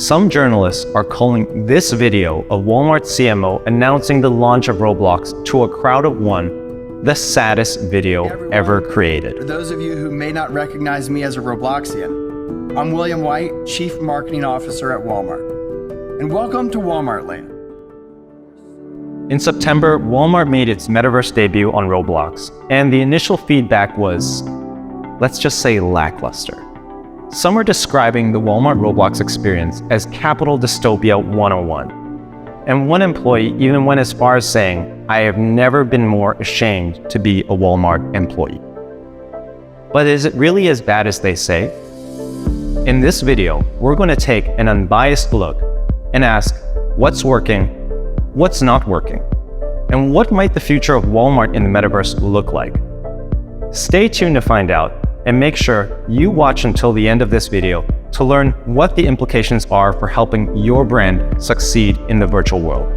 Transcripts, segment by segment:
Some journalists are calling this video of Walmart CMO announcing the launch of Roblox to a crowd of one the saddest video ever created. For those of you who may not recognize me as a Robloxian, I'm William White, Chief Marketing Officer at Walmart. And welcome to Walmart Land. In September, Walmart made its Metaverse debut on Roblox, and the initial feedback was, let's just say, lackluster. Some are describing the Walmart Roblox experience as Capital Dystopia 101. And one employee even went as far as saying, I have never been more ashamed to be a Walmart employee. But is it really as bad as they say? In this video, we're going to take an unbiased look and ask what's working, what's not working, and what might the future of Walmart in the Metaverse look like. Stay tuned to find out, and make sure you watch until the end of this video to learn what the implications are for helping your brand succeed in the virtual world.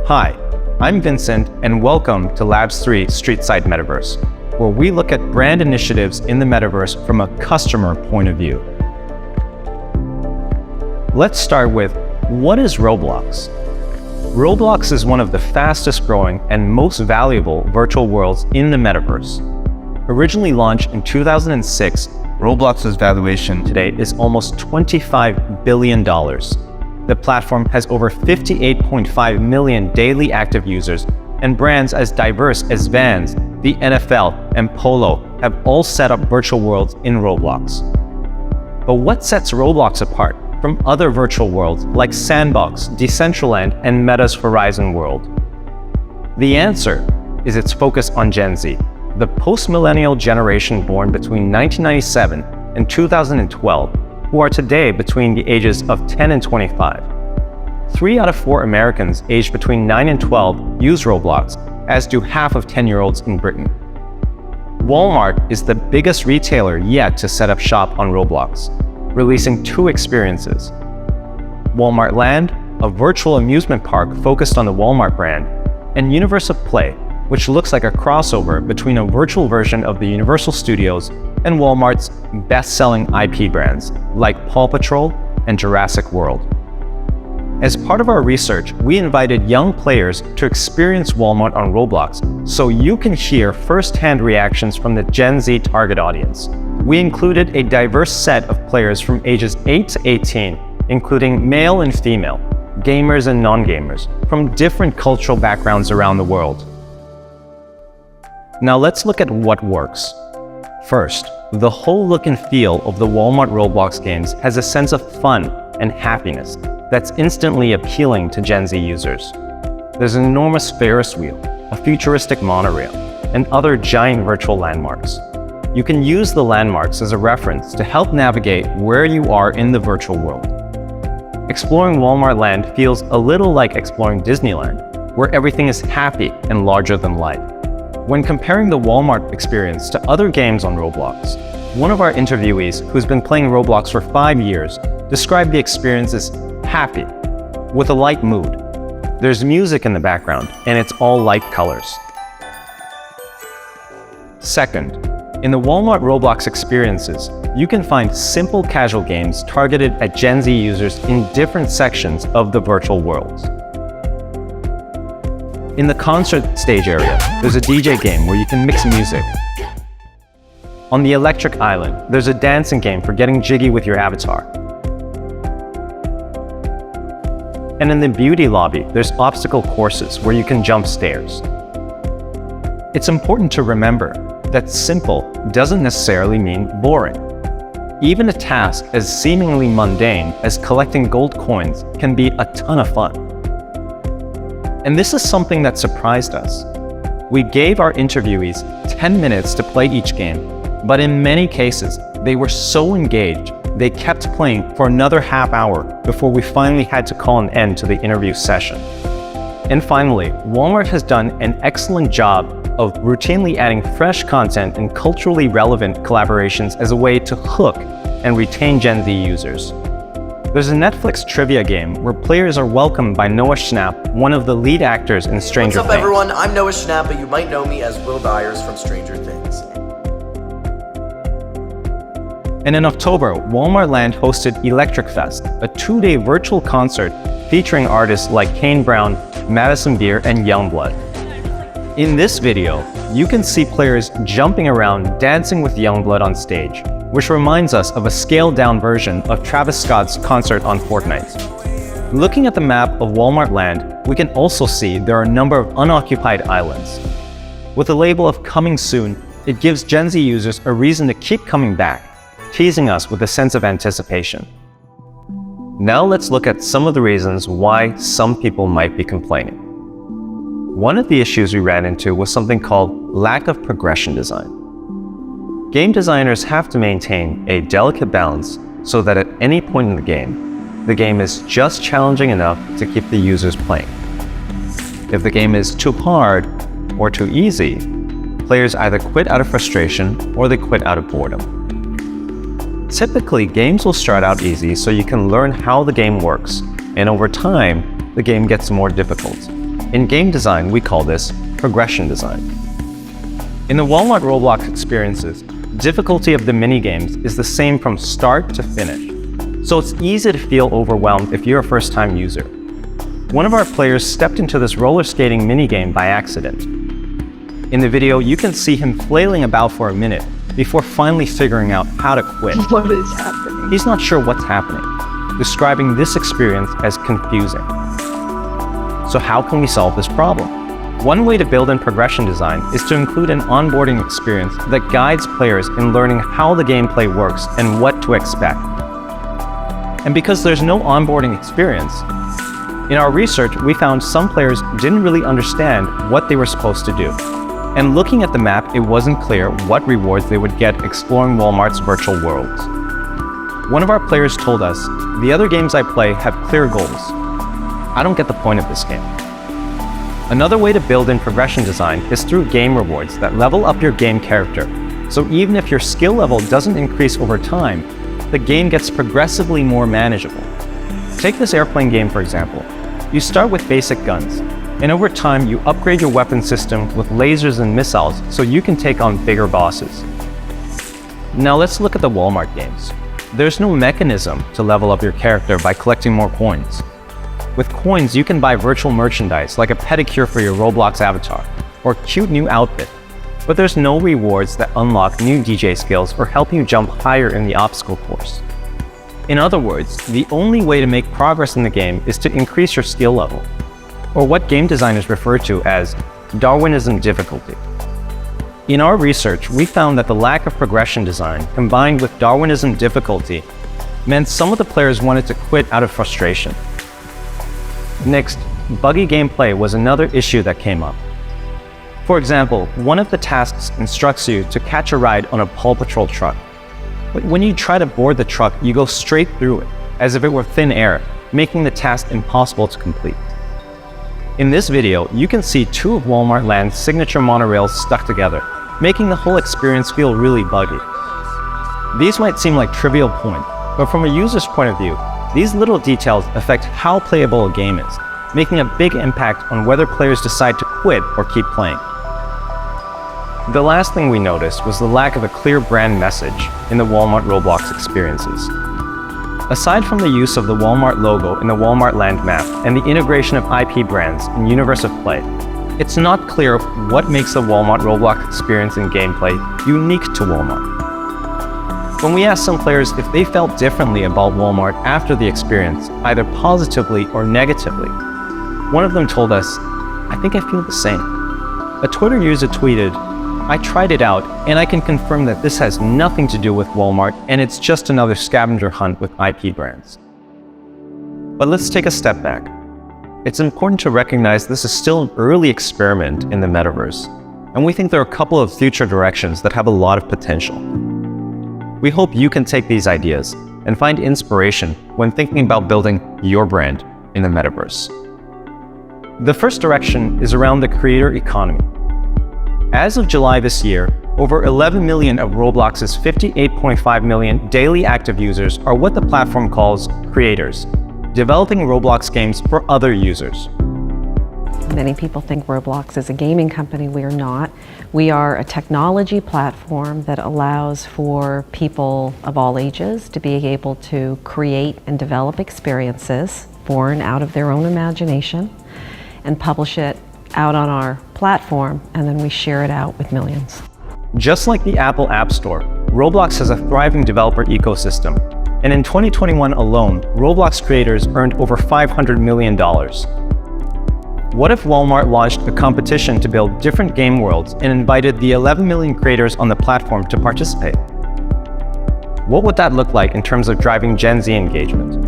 Hi, I'm Vincent, and welcome to LABS3 Streetside Metaverse, where we look at brand initiatives in the Metaverse from a customer point of view. Let's start with, what is Roblox? Roblox is one of the fastest growing and most valuable virtual worlds in the Metaverse. Originally launched in 2006, Roblox's valuation today is almost $25 billion. The platform has over 58.5 million daily active users, and brands as diverse as Vans, the NFL, and Polo have all set up virtual worlds in Roblox. But what sets Roblox apart from other virtual worlds like Sandbox, Decentraland, and Meta's Horizon World? The answer is its focus on Gen Z, the post-millennial generation born between 1997 and 2012, who are today between the ages of 10 and 25. 3 out of 4 Americans aged between 9 and 12 use Roblox, as do half of 10-year-olds in Britain. Walmart is the biggest retailer yet to set up shop on Roblox, releasing 2 experiences. Walmart Land, a virtual amusement park focused on the Walmart brand, and Universe of Play, which looks like a crossover between a virtual version of the Universal Studios and Walmart's best-selling IP brands like Paw Patrol and Jurassic World. As part of our research, we invited young players to experience Walmart on Roblox so you can hear first-hand reactions from the Gen Z target audience. We included a diverse set of players from ages 8 to 18, including male and female, gamers and non-gamers, from different cultural backgrounds around the world. Now let's look at what works. First, the whole look and feel of the Walmart Roblox games has a sense of fun and happiness that's instantly appealing to Gen Z users. There's an enormous Ferris wheel, a futuristic monorail, and other giant virtual landmarks. You can use the landmarks as a reference to help navigate where you are in the virtual world. Exploring Walmart Land feels a little like exploring Disneyland, where everything is happy and larger than life. When comparing the Walmart experience to other games on Roblox, one of our interviewees, who's been playing Roblox for 5 years, described the experience as happy, with a light mood. There's music in the background, and it's all light colors. Second, in the Walmart Roblox experiences, you can find simple casual games targeted at Gen Z users in different sections of the virtual worlds. In the concert stage area, there's a DJ game where you can mix music. On the Electric Island, there's a dancing game for getting jiggy with your avatar. And in the beauty lobby, there's obstacle courses where you can jump stairs. It's important to remember that simple doesn't necessarily mean boring. Even a task as seemingly mundane as collecting gold coins can be a ton of fun. And this is something that surprised us. We gave our interviewees 10 minutes to play each game, but in many cases, they were so engaged, they kept playing for another half hour before we finally had to call an end to the interview session. And finally, Walmart has done an excellent job of routinely adding fresh content and culturally relevant collaborations as a way to hook and retain Gen Z users. There's a Netflix trivia game where players are welcomed by Noah Schnapp, one of the lead actors in Stranger Things. What's up, everyone? I'm Noah Schnapp, but you might know me as Will Byers from Stranger Things. And in October, Walmart Land hosted Electric Fest, a 2-day virtual concert featuring artists like Kane Brown, Madison Beer, and Youngblood. In this video, you can see players jumping around, dancing with Youngblood on stage, which reminds us of a scaled-down version of Travis Scott's concert on Fortnite. Looking at the map of Walmart Land, we can also see there are a number of unoccupied islands. With the label of coming soon, it gives Gen Z users a reason to keep coming back, teasing us with a sense of anticipation. Now let's look at some of the reasons why some people might be complaining. One of the issues we ran into was something called lack of progression design. Game designers have to maintain a delicate balance so that at any point in the game is just challenging enough to keep the users playing. If the game is too hard or too easy, players either quit out of frustration or they quit out of boredom. Typically, games will start out easy so you can learn how the game works, and over time, the game gets more difficult. In game design, we call this progression design. In the Walmart Roblox experiences, difficulty of the minigames is the same from start to finish, so it's easy to feel overwhelmed if you're a first-time user. One of our players stepped into this roller skating minigame by accident. In the video, you can see him flailing about for a minute before finally figuring out how to quit. What is happening? He's not sure what's happening, describing this experience as confusing. So how can we solve this problem? One way to build in progression design is to include an onboarding experience that guides players in learning how the gameplay works and what to expect. And because there's no onboarding experience, in our research, we found some players didn't really understand what they were supposed to do. And looking at the map, it wasn't clear what rewards they would get exploring Walmart's virtual worlds. One of our players told us, "The other games I play have clear goals. I don't get the point of this game." Another way to build in progression design is through game rewards that level up your game character. So even if your skill level doesn't increase over time, the game gets progressively more manageable. Take this airplane game for example. You start with basic guns, and over time you upgrade your weapon system with lasers and missiles so you can take on bigger bosses. Now let's look at the Walmart games. There's no mechanism to level up your character by collecting more coins. With coins, you can buy virtual merchandise like a pedicure for your Roblox avatar, or a cute new outfit, but there's no rewards that unlock new DJ skills or help you jump higher in the obstacle course. In other words, the only way to make progress in the game is to increase your skill level, or what game designers refer to as Darwinism difficulty. In our research, we found that the lack of progression design combined with Darwinism difficulty meant some of the players wanted to quit out of frustration. Next, buggy gameplay was another issue that came up. For example, one of the tasks instructs you to catch a ride on a Paw Patrol truck. But when you try to board the truck, you go straight through it, as if it were thin air, making the task impossible to complete. In this video, you can see two of Walmart Land's signature monorails stuck together, making the whole experience feel really buggy. These might seem like trivial points, but from a user's point of view, these little details affect how playable a game is, making a big impact on whether players decide to quit or keep playing. The last thing we noticed was the lack of a clear brand message in the Walmart Roblox experiences. Aside from the use of the Walmart logo in the Walmart Land map and the integration of IP brands in Universe of Play, it's not clear what makes the Walmart Roblox experience and gameplay unique to Walmart. When we asked some players if they felt differently about Walmart after the experience, either positively or negatively, one of them told us, "I think I feel the same." A Twitter user tweeted, "I tried it out, and I can confirm that this has nothing to do with Walmart, and it's just another scavenger hunt with IP brands." But let's take a step back. It's important to recognize this is still an early experiment in the metaverse, and we think there are a couple of future directions that have a lot of potential. We hope you can take these ideas and find inspiration when thinking about building your brand in the metaverse. The first direction is around the creator economy. As of July this year, over 11 million of Roblox's 58.5 million daily active users are what the platform calls creators, developing Roblox games for other users. Many people think Roblox is a gaming company. We are not. We are a technology platform that allows for people of all ages to be able to create and develop experiences born out of their own imagination and publish it out on our platform, and then we share it out with millions. Just like the Apple App Store, Roblox has a thriving developer ecosystem. And in 2021 alone, Roblox creators earned over $500 million. What if Walmart launched a competition to build different game worlds and invited the 11 million creators on the platform to participate? What would that look like in terms of driving Gen Z engagement?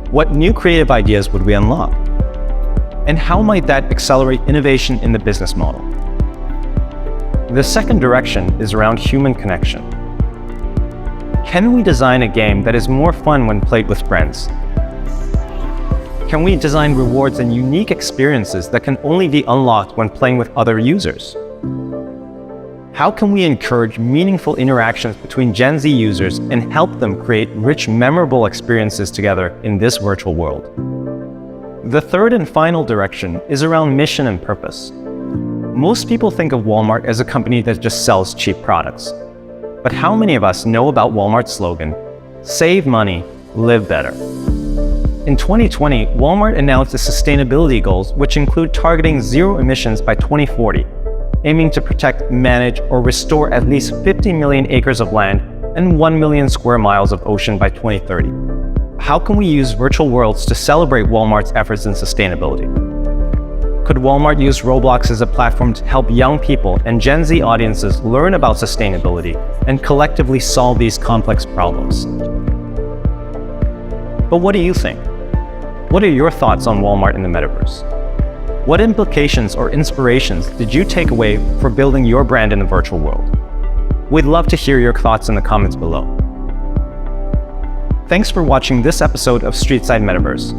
What new creative ideas would we unlock? And how might that accelerate innovation in the business model? The second direction is around human connection. Can we design a game that is more fun when played with friends? Can we design rewards and unique experiences that can only be unlocked when playing with other users? How can we encourage meaningful interactions between Gen Z users and help them create rich, memorable experiences together in this virtual world? The third and final direction is around mission and purpose. Most people think of Walmart as a company that just sells cheap products. But how many of us know about Walmart's slogan, "Save money, live better"? In 2020, Walmart announced its sustainability goals, which include targeting zero emissions by 2040, aiming to protect, manage, or restore at least 50 million acres of land and 1 million square miles of ocean by 2030. How can we use virtual worlds to celebrate Walmart's efforts in sustainability? Could Walmart use Roblox as a platform to help young people and Gen Z audiences learn about sustainability and collectively solve these complex problems? But what do you think? What are your thoughts on Walmart in the Metaverse? What implications or inspirations did you take away for building your brand in the virtual world? We'd love to hear your thoughts in the comments below. Thanks for watching this episode of Streetside Metaverse.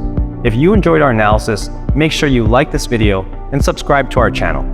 If you enjoyed our analysis, make sure you like this video and subscribe to our channel.